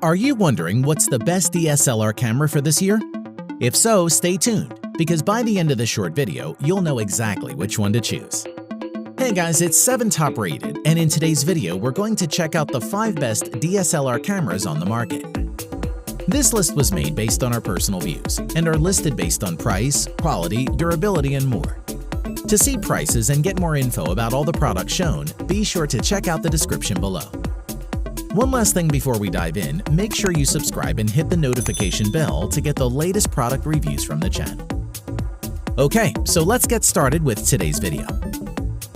Are you wondering what's the best DSLR camera for this year? If so, stay tuned, because by the end of this short video, you'll know exactly which one to choose. Hey guys, it's 7Top Rated, and in today's video, we're going to check out the 5 best DSLR cameras on the market. This list was made based on our personal views, and are listed based on price, quality, durability, and more. To see prices and get more info about all the products shown, be sure to check out the description below. One last thing before we dive in, make sure you subscribe and hit the notification bell to get the latest product reviews from the channel. Okay, so let's get started with today's video.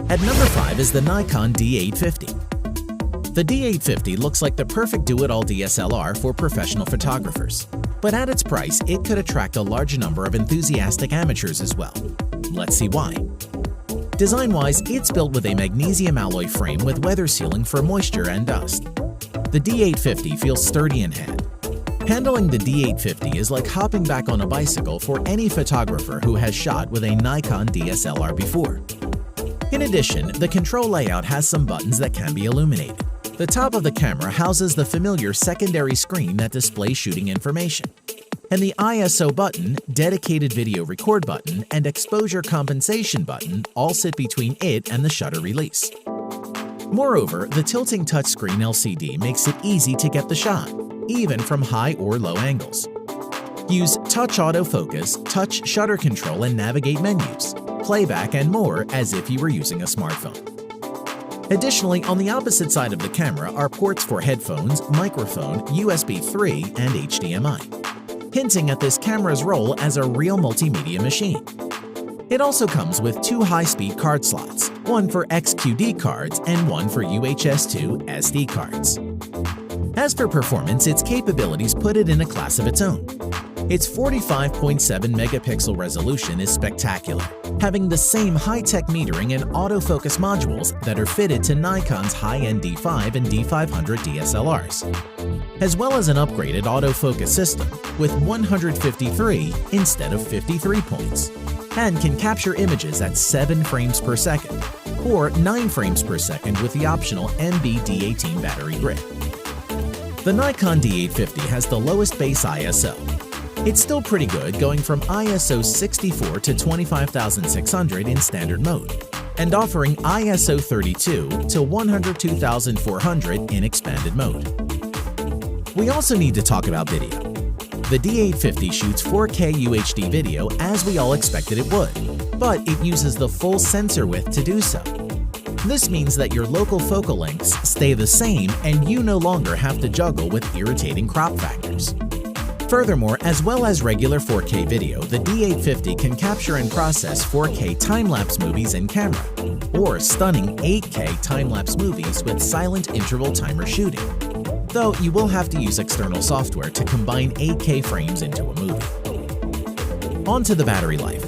At number 5 is the Nikon d850. The d850 looks like the perfect do-it-all DSLR for professional photographers, but at its price, it could attract a large number of enthusiastic amateurs as well. Let's see why. Design-wise, it's built with a magnesium alloy frame with weather sealing for moisture and dust. The d850 feels sturdy in hand. Handling the d850 is like hopping back on a bicycle for any photographer who has shot with a Nikon DSLR before. In addition, the control layout has some buttons that can be illuminated. The top of the camera houses the familiar secondary screen that displays shooting information. And the ISO button, dedicated video record button, and exposure compensation button all sit between it and the shutter release. Moreover, the tilting touchscreen LCD makes it easy to get the shot, even from high or low angles. Use touch autofocus, touch shutter control, and navigate menus, playback, and more as if you were using a smartphone. Additionally, on the opposite side of the camera are ports for headphones, microphone, USB 3, and HDMI, hinting at this camera's role as a real multimedia machine. It also comes with 2 high-speed card slots, one for XQD cards and one for UHS-2 SD cards. As for performance, its capabilities put it in a class of its own. Its 45.7 megapixel resolution is spectacular, having the same high-tech metering and autofocus modules that are fitted to Nikon's high-end D5 and D500 DSLRs, as well as an upgraded autofocus system with 153 instead of 53 points, and can capture images at 7 frames per second, or 9 frames per second with the optional NB-D18 battery grid. The Nikon d850 has the lowest base ISO. It's still pretty good, going from ISO 64 to 25,600 in standard mode, and offering ISO 32 to 102,400 in expanded mode. We also need to talk about video. The d850 shoots 4K UHD video as we all expected it would, but it uses the full sensor width to do so. This means that your local focal lengths stay the same and you no longer have to juggle with irritating crop factors. Furthermore, as well as regular 4K video, the d850 can capture and process 4K time-lapse movies in camera, or stunning 8K time-lapse movies with silent interval timer shooting, though you will have to use external software to combine 8K frames into a movie. On to the battery life.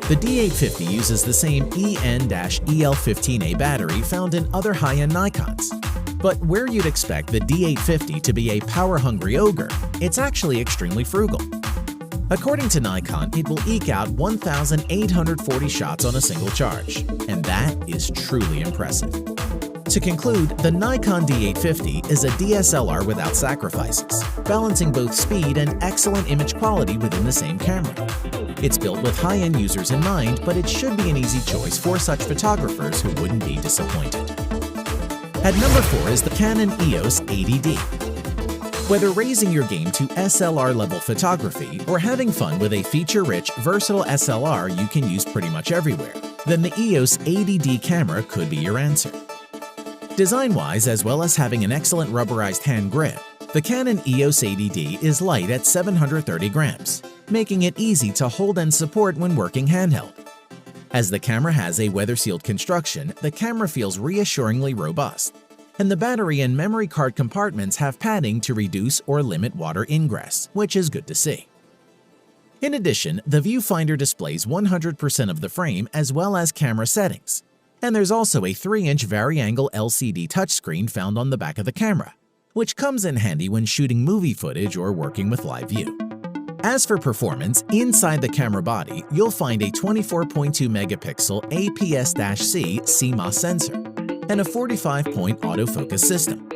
The d850 uses the same EN-EL15A battery found in other high-end Nikons. But where you'd expect the d850 to be a power-hungry ogre, it's actually extremely frugal. According to Nikon, it will eke out 1,840 shots on a single charge, and that is truly impressive. To conclude, the Nikon d850 is a DSLR without sacrifices, balancing both speed and excellent image quality within the same camera. It's built with high-end users in mind, but it should be an easy choice for such photographers who wouldn't be disappointed. At number 4 is the Canon EOS 80D. Whether raising your game to SLR-level photography or having fun with a feature-rich, versatile SLR you can use pretty much everywhere, then the EOS 80D camera could be your answer. Design-wise, as well as having an excellent rubberized hand grip, the Canon EOS 80D is light at 730 grams, making it easy to hold and support when working handheld. As the camera has a weather-sealed construction, the camera feels reassuringly robust, and the battery and memory card compartments have padding to reduce or limit water ingress, which is good to see. In addition, the viewfinder displays 100% of the frame as well as camera settings, and there's also a 3-inch vari-angle LCD touchscreen found on the back of the camera, which comes in handy when shooting movie footage or working with live view. As for performance, inside the camera body, you'll find a 24.2 megapixel APS-C CMOS sensor and a 45-point autofocus system.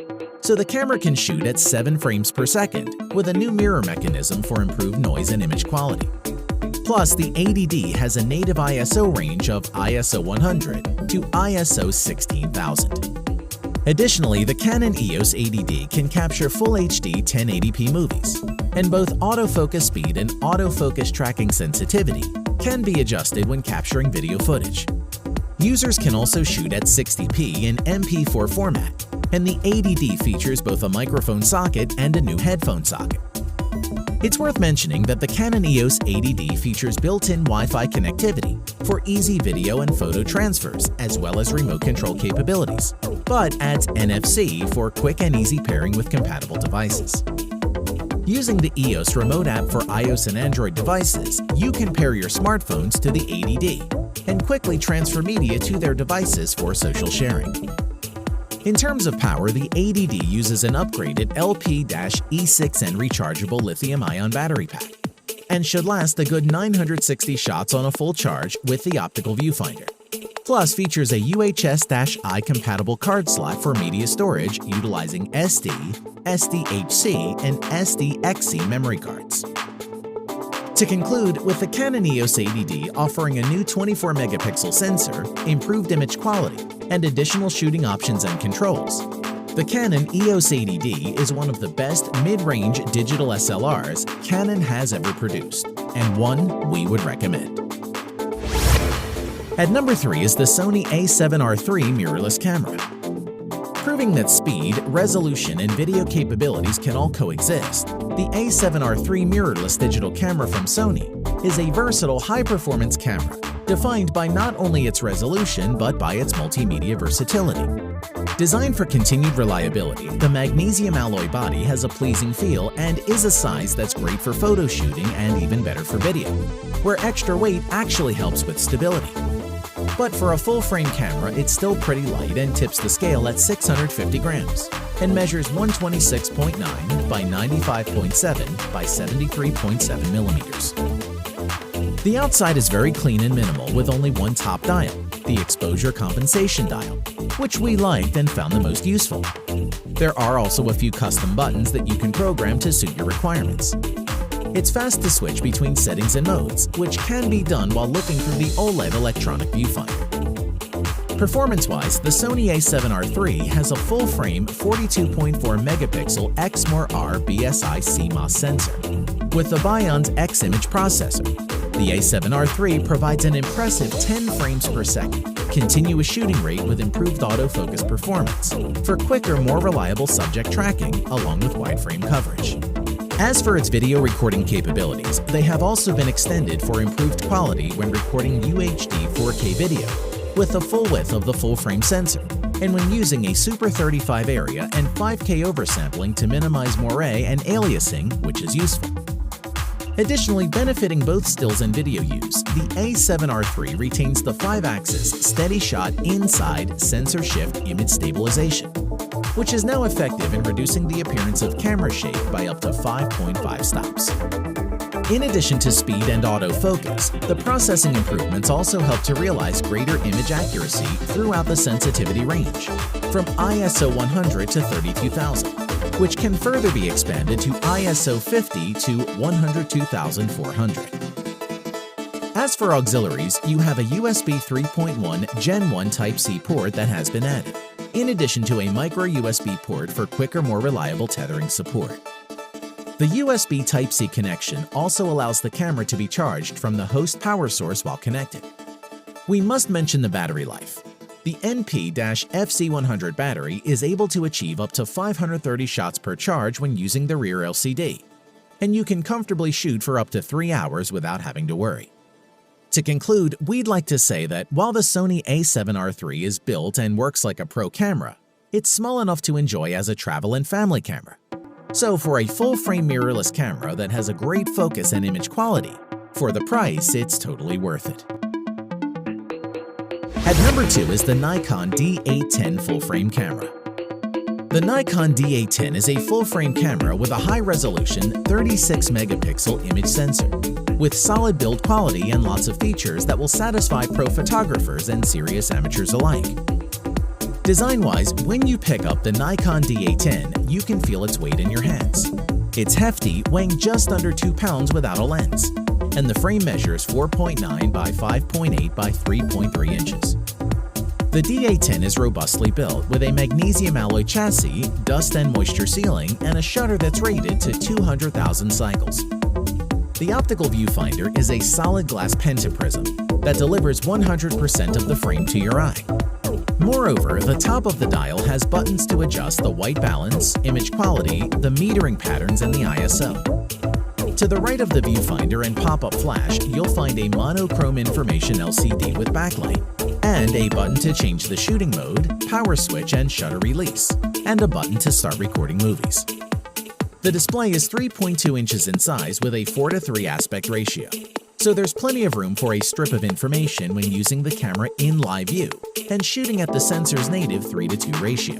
so the camera can shoot at 7 frames per second with a new mirror mechanism for improved noise and image quality. Plus, the ADD has a native ISO range of ISO 100 to ISO 16000. Additionally, the Canon EOS ADD can capture Full HD 1080p movies, and both autofocus speed and autofocus tracking sensitivity can be adjusted when capturing video footage. Users can also shoot at 60p in MP4 format, and the ADD features both a microphone socket and a new headphone socket. It's worth mentioning that the Canon EOS ADD features built-in Wi-Fi connectivity for easy video and photo transfers, as well as remote control capabilities, but adds NFC for quick and easy pairing with compatible devices. Using the EOS remote app for iOS and Android devices, you can pair your smartphones to the ADD and quickly transfer media to their devices for social sharing. In terms of power, the ADD uses an upgraded LP-E6N rechargeable lithium-ion battery pack and should last a good 960 shots on a full charge with the optical viewfinder. Plus features a UHS-I compatible card slot for media storage utilizing SD, SDHC, and SDXC memory cards. To conclude, with the Canon EOS ADD offering a new 24-megapixel sensor, improved image quality, and additional shooting options and controls, the Canon EOS ADD is one of the best mid-range digital SLRs Canon has ever produced, and one we would recommend. At number 3 is the Sony a7R III mirrorless camera. Proving that speed, resolution, and video capabilities can all coexist, the a7R III mirrorless digital camera from Sony is a versatile high-performance camera defined by not only its resolution but by its multimedia versatility. Designed for continued reliability, the magnesium alloy body has a pleasing feel and is a size that's great for photo shooting and even better for video, where extra weight actually helps with stability. But for a full-frame camera, it's still pretty light and tips the scale at 650 grams and measures 126.9 by 95.7 by 73.7 millimeters. The outside is very clean and minimal with only one top dial, the exposure compensation dial, which we liked and found the most useful. There are also a few custom buttons that you can program to suit your requirements. It's fast to switch between settings and modes, which can be done while looking through the OLED electronic viewfinder. Performance-wise, the Sony a7R III has a full-frame 42.4 megapixel Exmor-R BSI CMOS sensor with the Bion's X-Image processor. The a7R III provides an impressive 10 frames per second, continuous shooting rate with improved autofocus performance for quicker, more reliable subject tracking along with wide frame coverage. As for its video recording capabilities, they have also been extended for improved quality when recording UHD 4K video with the full width of the full-frame sensor, and when using a Super 35 area and 5K oversampling to minimize moire and aliasing, which is useful. Additionally, benefiting both stills and video use, the a7R III retains the 5-axis steady shot inside sensor shift image stabilization, which is now effective in reducing the appearance of camera shake by up to 5.5 stops. In addition to speed and autofocus, the processing improvements also help to realize greater image accuracy throughout the sensitivity range, from ISO 100 to 32,000, which can further be expanded to ISO 50 to 102,400. As for auxiliaries, you have a USB 3.1 Gen 1 Type-C port that has been added, in addition to a micro USB port for quicker, more reliable tethering support. The USB Type-C connection also allows the camera to be charged from the host power source while connected. We must mention the battery life. The NP-FC100 battery is able to achieve up to 530 shots per charge when using the rear LCD, and you can comfortably shoot for up to 3 hours without having to worry. To conclude, we'd like to say that while the Sony a7R III is built and works like a pro camera, it's small enough to enjoy as a travel and family camera. So for a full-frame mirrorless camera that has a great focus and image quality, for the price, it's totally worth it. At number 2 is the Nikon D810 full-frame camera. The Nikon D810 is a full-frame camera with a high-resolution 36-megapixel image sensor, with solid build quality and lots of features that will satisfy pro photographers and serious amateurs alike. Design-wise, when you pick up the Nikon d810, you can feel its weight in your hands. It's hefty, weighing just under 2 pounds without a lens, and the frame measures 4.9 by 5.8 by 3.3 inches. The D810 is robustly built with a magnesium alloy chassis, dust and moisture sealing, and a shutter that's rated to 200,000 cycles. The optical viewfinder is a solid glass pentaprism that delivers 100% of the frame to your eye. Moreover, the top of the dial has buttons to adjust the white balance, image quality, the metering patterns, and the ISO. To the right of the viewfinder and pop-up flash, you'll find a monochrome information LCD with backlight, and a button to change the shooting mode, power switch, and shutter release, and a button to start recording movies. The display is 3.2 inches in size with a 4:3 aspect ratio, so there's plenty of room for a strip of information when using the camera in live view and shooting at the sensor's native 3:2 ratio.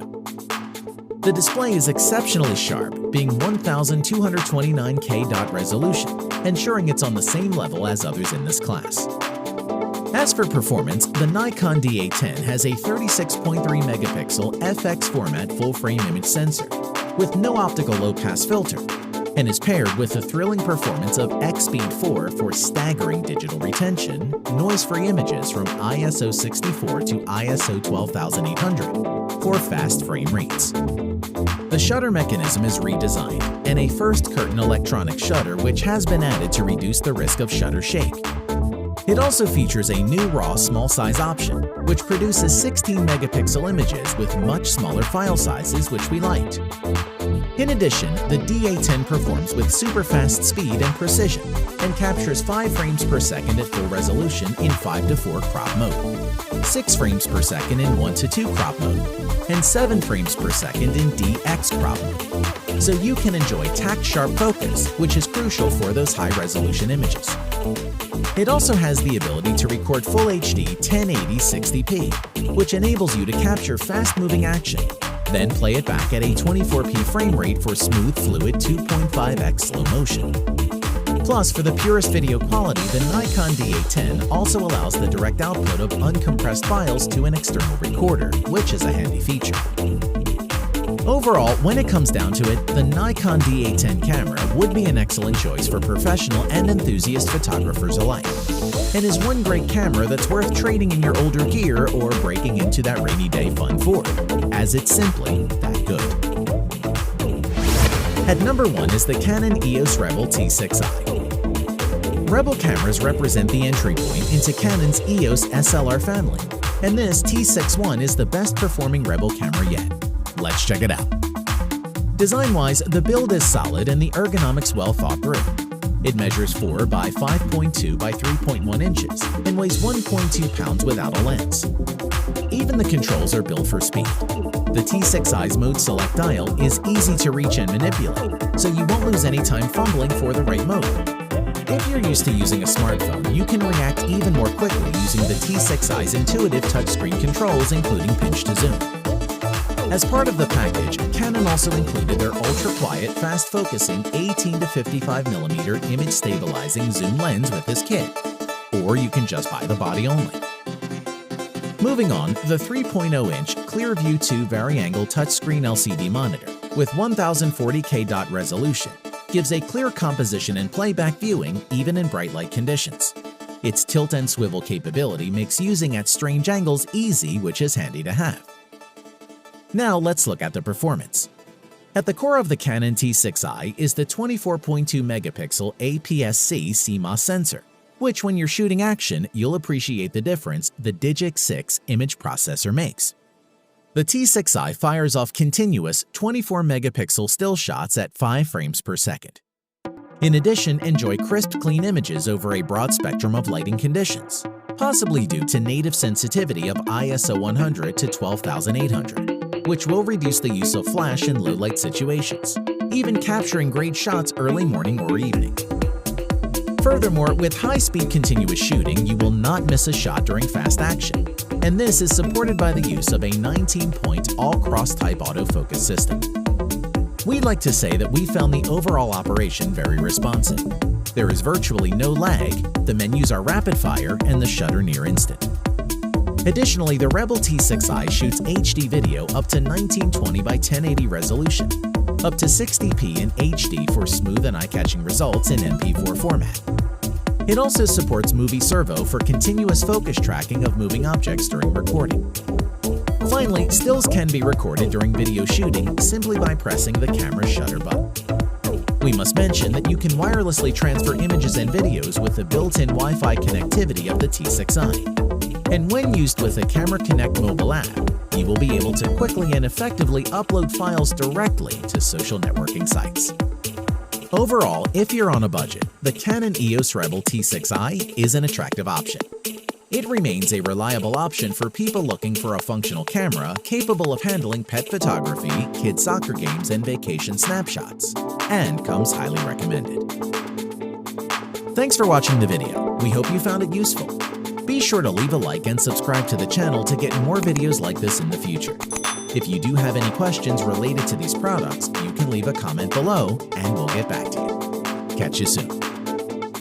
The display is exceptionally sharp, being 1229K dot resolution, ensuring it's on the same level as others in this class. As for performance, the Nikon d810 has a 36.3 megapixel FX format full-frame image sensor with no optical low-pass filter, and is paired with the thrilling performance of X-Speed 4 for staggering digital retention, noise-free images from ISO 64 to ISO 12800 for fast frame rates. The shutter mechanism is redesigned, and a first curtain electronic shutter which has been added to reduce the risk of shutter shake. It also features a new RAW small size option, which produces 16 megapixel images with much smaller file sizes, which we liked. In addition, the D810 performs with super fast speed and precision and captures 5 frames per second at full resolution in 5:4 crop mode, 6 frames per second in 1:2 crop mode, and 7 frames per second in DX crop mode. So you can enjoy tack-sharp focus, which is crucial for those high-resolution images. It also has the ability to record Full HD 1080 60p, which enables you to capture fast-moving action, then play it back at a 24p frame rate for smooth, fluid 2.5x slow motion. Plus, for the purest video quality, the Nikon d810 also allows the direct output of uncompressed files to an external recorder, which is a handy feature. Overall, when it comes down to it, the Nikon d810 camera would be an excellent choice for professional and enthusiast photographers alike, and is one great camera that's worth trading in your older gear or breaking into that rainy day fun for, as it's simply that good. At number 1 is the Canon EOS Rebel T6i. Rebel cameras represent the entry point into Canon's EOS SLR family, and this T6I is the best performing Rebel camera yet. Let's check it out. Design-wise, the build is solid and the ergonomics well thought through. It measures 4 by 5.2 by 3.1 inches and weighs 1.2 pounds without a lens. Even the controls are built for speed. The T6i's mode select dial is easy to reach and manipulate, so you won't lose any time fumbling for the right mode. If you're used to using a smartphone, you can react even more quickly using the T6i's intuitive touchscreen controls, including pinch to zoom. As part of the package, Canon also included their ultra-quiet, fast-focusing 18 to 55mm image-stabilizing zoom lens with this kit, or you can just buy the body only. Moving on, the 3.0-inch ClearView 2 vari-angle touchscreen LCD monitor with 1040K dot resolution gives a clear composition and playback viewing even in bright light conditions. Its tilt and swivel capability makes using at strange angles easy, which is handy to have. Now let's look at the performance. At the core of the Canon T6i is the 24.2 megapixel APS-C CMOS sensor, which when you're shooting action, you'll appreciate the difference the Digic 6 image processor makes. The T6i fires off continuous 24 megapixel still shots at 5 frames per second. In addition, enjoy crisp, clean images over a broad spectrum of lighting conditions, possibly due to native sensitivity of ISO 100 to 12800. Which will reduce the use of flash in low-light situations, even capturing great shots early morning or evening. Furthermore, with high-speed continuous shooting, you will not miss a shot during fast action, and this is supported by the use of a 19-point all-cross-type autofocus system. We'd like to say that we found the overall operation very responsive. There is virtually no lag, the menus are rapid-fire, and the shutter near instant. Additionally, the Rebel T6i shoots HD video up to 1920 by 1080 resolution, up to 60p in HD for smooth and eye-catching results in MP4 format. It also supports Movie Servo for continuous focus tracking of moving objects during recording. Finally, stills can be recorded during video shooting simply by pressing the camera's shutter button. We must mention that you can wirelessly transfer images and videos with the built-in Wi-Fi connectivity of the T6i. And when used with the Camera Connect mobile app, you will be able to quickly and effectively upload files directly to social networking sites. Overall, if you're on a budget, the Canon EOS Rebel T6i is an attractive option. It remains a reliable option for people looking for a functional camera capable of handling pet photography, kid soccer games, and vacation snapshots, and comes highly recommended. Thanks for watching the video. We hope you found it useful. Be sure to leave a like and subscribe to the channel to get more videos like this in the future. If you do have any questions related to these products, you can leave a comment below and we'll get back to you. Catch you soon.